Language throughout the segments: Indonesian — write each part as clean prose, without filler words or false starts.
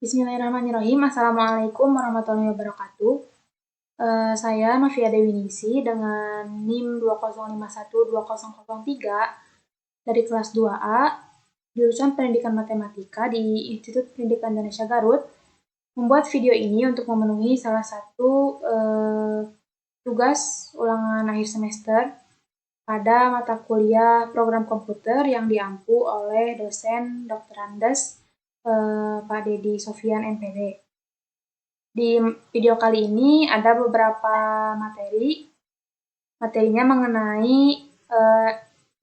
Bismillahirrahmanirrahim. Assalamualaikum warahmatullahi wabarakatuh. Saya Novia Dewi Ningsi dengan NIM 205120003 dari kelas 2A, jurusan Pendidikan Matematika di Institut Pendidikan Indonesia Garut, membuat video ini untuk memenuhi salah satu tugas ulangan akhir semester pada mata kuliah program komputer yang diampu oleh dosen Dr. Andes Pak Dedi Sofyan MPD. Di video kali ini ada beberapa materi. Materinya mengenai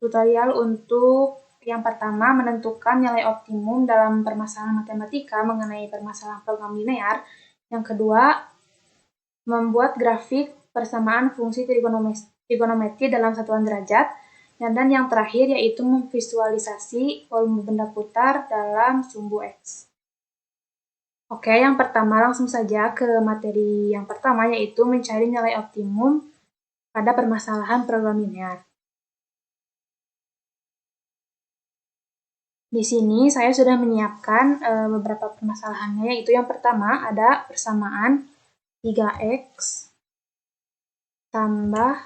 tutorial untuk yang pertama menentukan nilai optimum dalam permasalahan matematika mengenai permasalahan program linear. Yang kedua, membuat grafik persamaan fungsi trigonometri dalam satuan derajat. Dan yang terakhir yaitu memvisualisasi volume benda putar dalam sumbu X. Oke, yang pertama langsung saja ke materi yang pertama yaitu mencari nilai optimum pada permasalahan program linear. Di sini saya sudah menyiapkan beberapa permasalahannya, yaitu yang pertama ada persamaan 3x tambah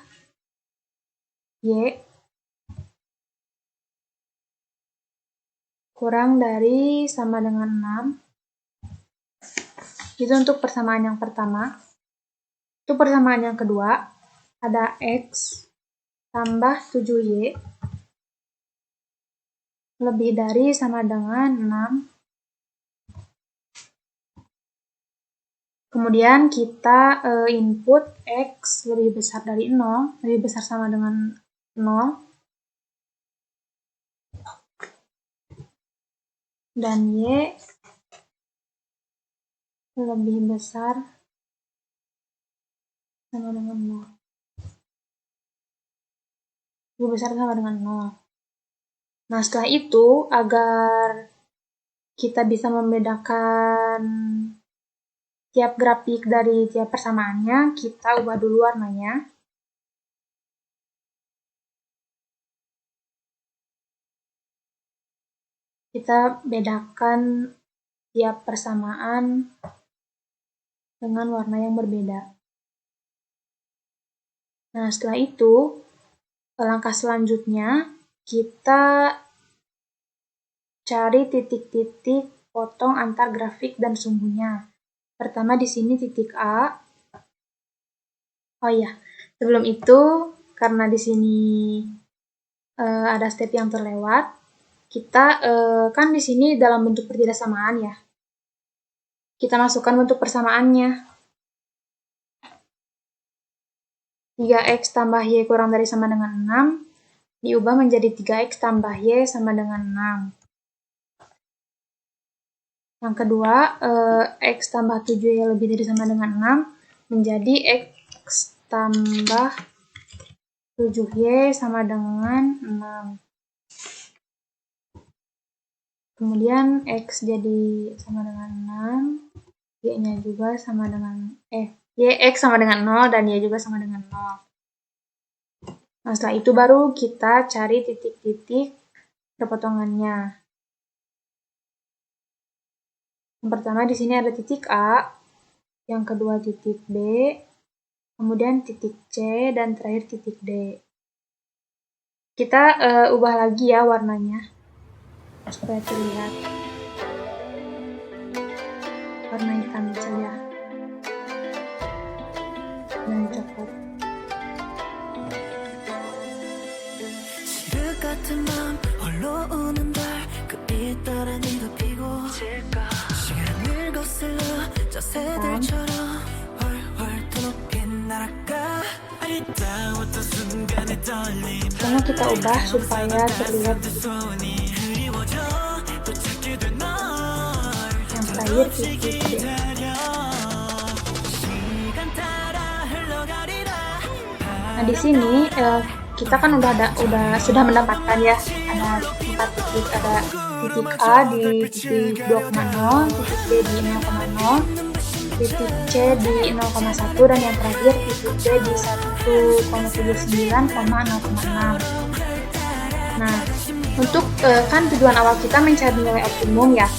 y kurang dari sama dengan 6. Itu untuk persamaan yang pertama. Untuk persamaan yang kedua, ada x tambah 7y lebih dari sama dengan 6. Kemudian kita input x lebih besar dari 0, lebih besar sama dengan 0. Dan y lebih besar sama dengan 0. Lebih besar sama dengan 0. Nah, setelah itu, agar kita bisa membedakan tiap grafik dari tiap persamaannya, kita ubah dulu warnanya. Kita bedakan tiap persamaan dengan warna yang berbeda. Nah, setelah itu, langkah selanjutnya kita cari titik-titik potong antar grafik dan sumbunya. Pertama di sini titik A. Oh iya, sebelum itu karena di sini ada step yang terlewat, kita kan di sini dalam bentuk pertidaksamaan ya. Kita masukkan bentuk persamaannya. 3x tambah y kurang dari sama dengan 6 diubah menjadi 3x tambah y sama dengan 6. Yang kedua, x tambah 7y lebih dari sama dengan 6 menjadi x tambah 7y sama dengan 6. Kemudian x jadi sama dengan 6, y-nya juga sama dengan x sama dengan 0 dan y juga sama dengan 0. Nah, setelah itu baru kita cari titik-titik perpotongannya. Yang pertama di sini ada titik A, yang kedua titik B, kemudian titik C, dan terakhir titik D. Kita ubah lagi ya warnanya supaya terlihat warna hitam saja dan coklat. Sekarang kita ubah supaya terlihat yang terakhir titik D. Nah, di sini kita kan sudah mendapatkan ya, ada 4 titik, ada titik A di titik 2,0, titik B di 0,0, titik C di 0,1, dan yang terakhir titik D di 1,79,0,6. Nah, untuk kan tujuan awal kita mencari nilai optimum ya,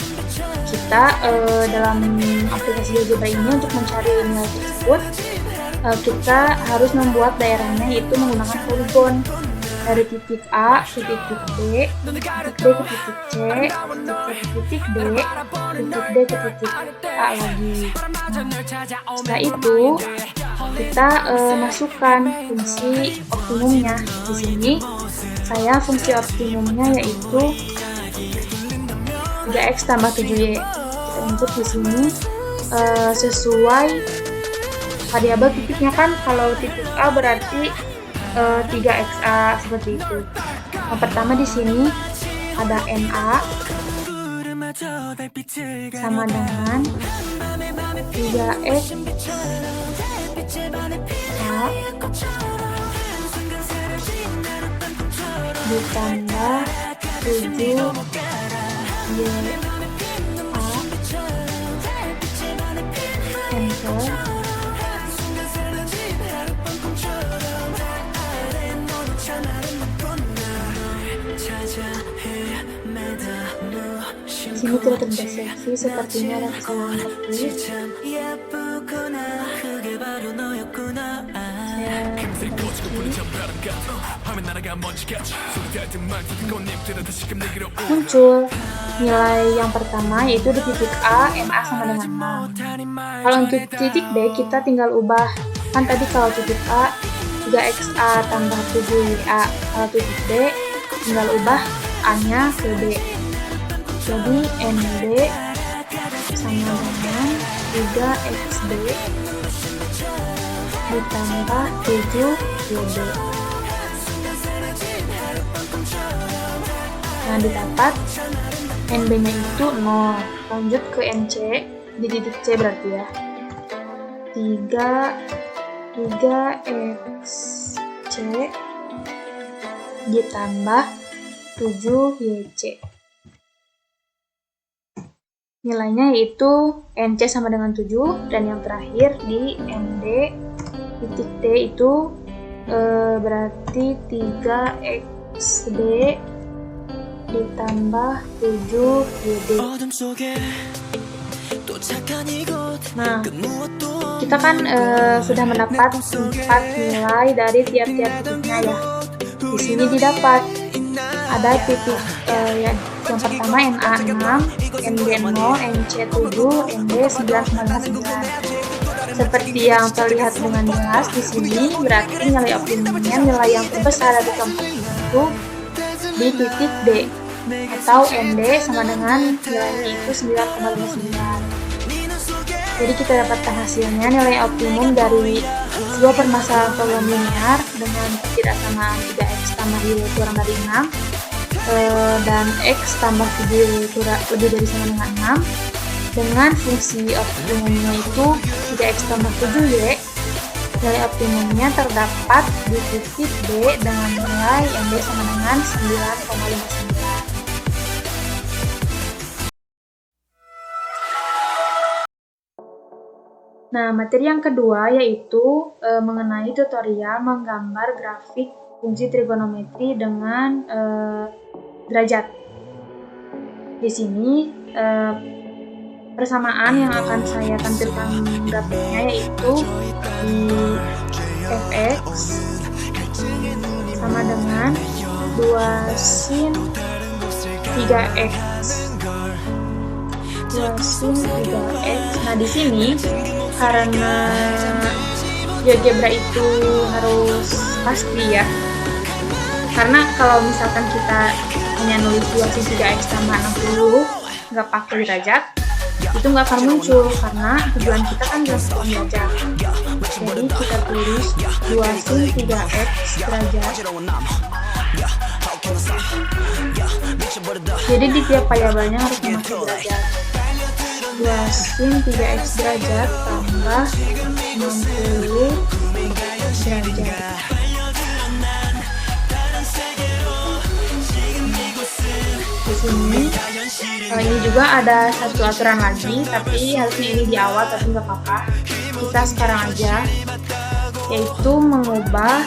kita dalam aplikasi GeoGebra ini untuk mencari nilai tersebut, kita harus membuat daerahnya itu menggunakan poligon dari titik A ke titik B, titik B ke titik C, ke titik D, titik D ke titik A lagi. Setelah itu kita masukkan fungsi optimumnya. Di sini saya fungsi optimumnya yaitu 3x tambah 7y. Kita input di sini sesuai variabel titiknya kan. Kalau titik A berarti 3xa seperti itu. Yang pertama di sini ada NA sama dengan 3x A ditambah 7 Y A enter. Sini tidak terdeteksi, sepertinya ada kesalahan ketik. Muncul nilai yang pertama yaitu di titik A, NA sama dengan 6. Kalau untuk titik B kita tinggal ubah, kan tadi kalau titik A 3xa tambah 7ya, kalau titik B tinggal ubah A nya ke B. Jadi NB sama dengan 3xB ditambah 7YB. Nah, didapat NB-nya itu 0. Lanjut ke NC, di titik C berarti ya. 3xC ditambah 7YC. Nilainya yaitu NC sama dengan 7, dan yang terakhir di ND titik D itu berarti 3xD ditambah 7YD. Nah, kita kan sudah mendapat 4 nilai dari tiap-tiap titiknya ya. Di sini didapat ada titik yang pertama NA6, ND0, NC7, ND9,9. Seperti yang terlihat dengan jelas di sini, berarti nilai optimumnya nilai yang terbesar dari keempat itu di titik D, atau ND sama dengan nilainya itu 9,59. Jadi kita dapatkan hasilnya nilai optimum dari sebuah permasalahan problem linear dengan ketidaksamaan 3x tambah y kurang dari 6 dan x tambah 7 lebih dari sama dengan 6 dengan fungsi optimumnya itu 3x tambah 7y. Nilai optimumnya terdapat di titik D dengan nilai yang D sama dengan 9,59. Nah, materi yang kedua yaitu mengenai tutorial menggambar grafik fungsi trigonometri dengan derajat. Di sini persamaan yang akan saya tampilkan grafiknya yaitu di fx sama dengan 2 sin 3x. 2 sin 3x. Nah, di sini karena GeoGebra itu harus pasti ya. Karena kalau misalkan kita hanya nulis 2 sin 3x tambah 60 nggak pakai derajat, itu nggak akan muncul karena tujuan kita kan berdasarkan derajat. Jadi kita tulis 2 sin 3x derajat. Jadi di tiap variabelnya harus memakai derajat. 2 sin 3x derajat tambah 60 derajat. Di sini ini juga ada satu aturan lagi, tapi harusnya ini di awal, tapi nggak apa-apa. Kita sekarang aja, yaitu mengubah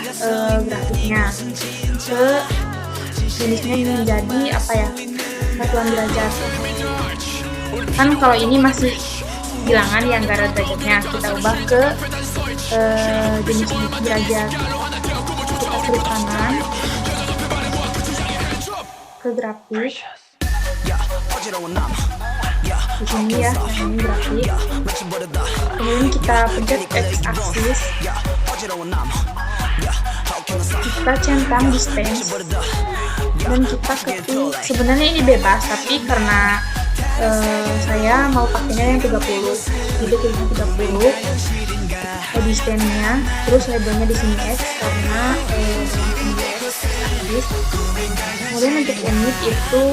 grafiknya ke jenisnya menjadi apa ya, satuan derajat. Kan kalau ini masih bilangan yang nggak ada derajatnya, kita ubah ke jenis derajat. Kita klik kanan ke grafik. Di sini ya, ini grafik. Kemudian kita pencet x-axis. Kita centang distance dan kita ketik. Sebenarnya ini bebas, tapi karena saya mau pakainya yang 30, jadi kita 30 distance-nya, terus labelnya di sini X karena X-axis. Kemudian untuk unit itu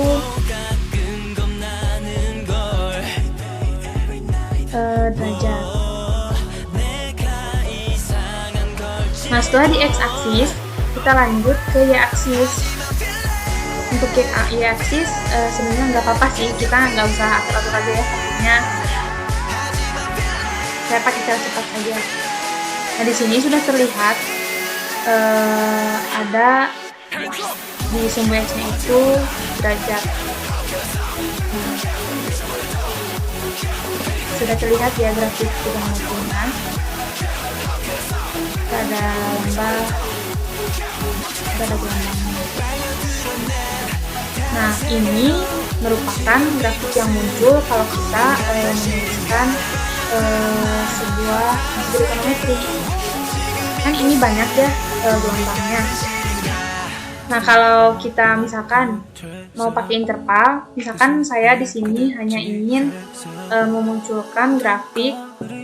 derajat. Nah, setelah di X-axis, kita lanjut ke Y-axis. Untuk Y-axis sebenarnya nggak apa-apa sih, kita nggak usah atur-atur aja ya pakainya. Saya pakai cara cepat saja. Nah, di sini sudah terlihat ada di sumbu X-nya itu derajat. Sudah terlihat ya grafik hitung-hitungan. Ada lambang, ada gelombangnya. Nah, ini merupakan grafik yang muncul kalau kita menuliskan sebuah trigonometri. Kan ini banyak ya gelombangnya. Nah, kalau kita misalkan mau pakai interval, misalkan saya di sini hanya ingin memunculkan grafik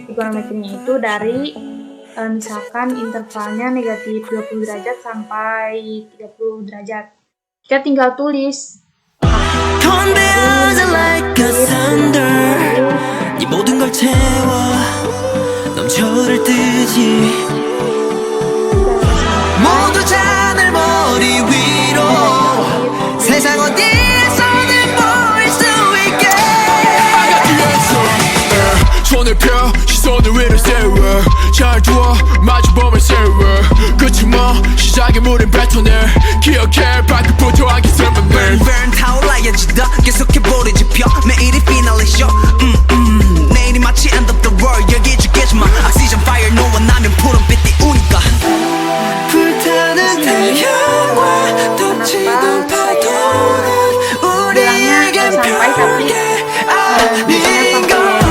trigonometrinya itu dari misalkan intervalnya negatif 20 derajat sampai 30 derajat. Kita tinggal tulis 손을 펴 시선을 위로 세워 잘 두어 마주보면 세워 끝이 뭐 시작의 무린 패턴을 기억해 발끝부터 하기 설명을 burn 타올라야지 더 계속해버리지 펴 매일이 피날레 쇼 내일이 마치 end of the world 여기 죽겠지만 oxygen fire 너와 나면 푸른빛 띄우니까 불타는 태양과 덮치던 파도는 우리에겐 별게 아닌 걸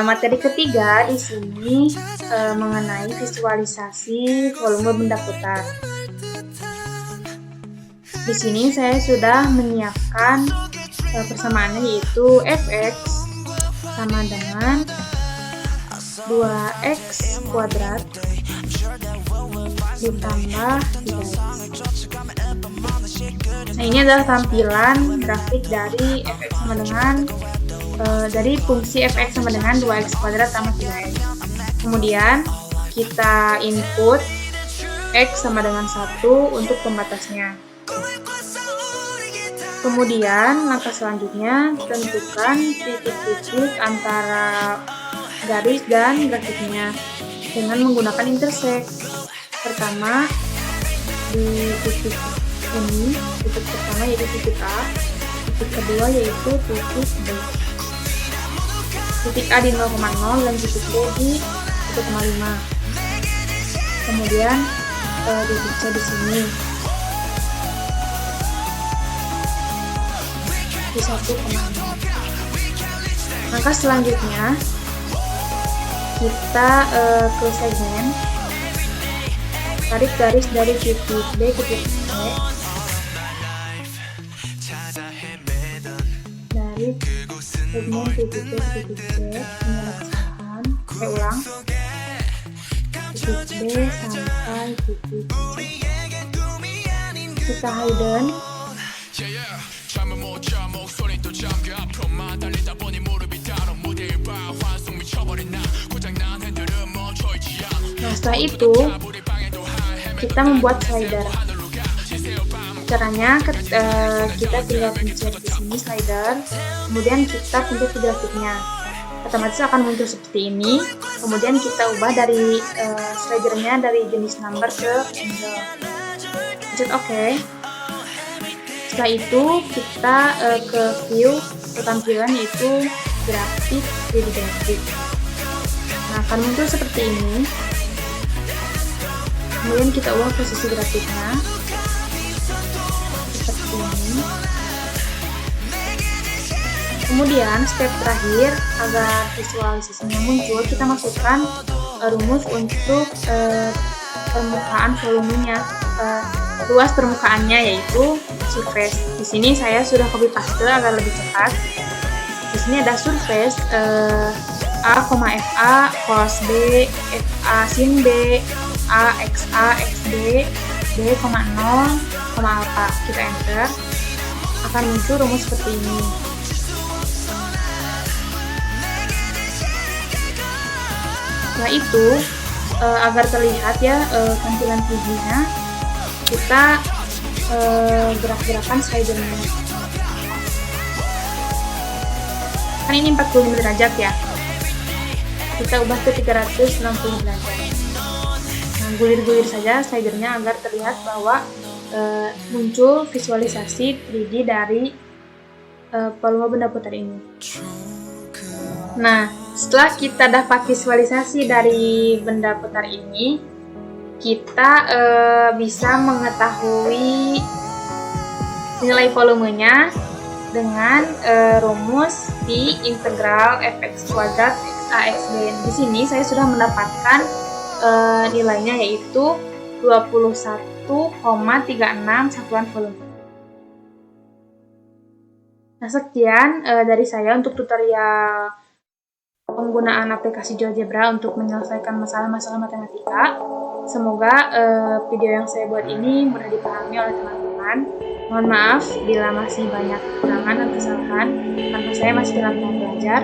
materi ketiga di sini mengenai visualisasi volume benda putar. Di sini saya sudah menyiapkan persamaannya, yaitu fx sama dengan 2x kuadrat ditambah 3x. Nah, ini adalah tampilan grafik dari fx sama dengan dari fungsi fx sama dengan 2x kuadrat tambah 3x. Kemudian kita input x sama dengan 1 untuk pembatasnya. Kemudian langkah selanjutnya tentukan titik-titik antara garis dan grafiknya dengan menggunakan intersect. Pertama di titik ini, titik pertama yaitu titik A, titik kedua yaitu titik B. Titik A di 0,0 dan titik B di 1,5. Kemudian titik C di sini di 1,6. Langkah selanjutnya kita ke segmen, tarik garis dari titik B ke titik C, dari segmen titik B ke titik C, ini ada kesalahan, saya ulang, titik B sampai titik C, kita hidden, nah setelah itu kita membuat slider. Caranya kita tinggal pencet di sini slider, kemudian kita pencet ke grafiknya, otomatis akan muncul seperti ini. Kemudian kita ubah dari slidernya dari jenis number ke angle, pencet OK. Setelah itu kita ke view, ke tampilan yaitu grafik, 3D grafik. Nah, akan muncul seperti ini. Kemudian kita ubah posisi grafiknya seperti ini. Kemudian step terakhir, agar visualisasinya muncul, kita masukkan rumus untuk permukaan volumenya, luas permukaannya yaitu surface. Di sini saya sudah copy paste agar lebih cepat. Di sini ada surface A, FA cos B, FA sin B, A, XA, XB, B, 0, alpha. Kita enter, akan muncul rumus seperti ini. Setelah itu, agar terlihat ya tampilan 3D-nya, kita gerak-gerakan slidernya. Kan ini 45 derajat ya, kita ubah ke 360 derajat. Nah, gulir-gulir saja slidernya agar terlihat bahwa muncul visualisasi 3D dari volume benda putar ini. Nah, setelah kita dapat visualisasi dari benda putar ini, kita bisa mengetahui nilai volumenya dengan rumus di integral fx kuadrat xaxb. Di sini saya sudah mendapatkan nilainya yaitu 21,36 satuan volume. Nah, sekian dari saya untuk tutorial penggunaan aplikasi GeoGebra untuk menyelesaikan masalah-masalah matematika. Semoga video yang saya buat ini mudah dipahami oleh teman-teman. Mohon maaf bila masih banyak kekurangan dan kesalahan, karena saya masih dalam tahap belajar.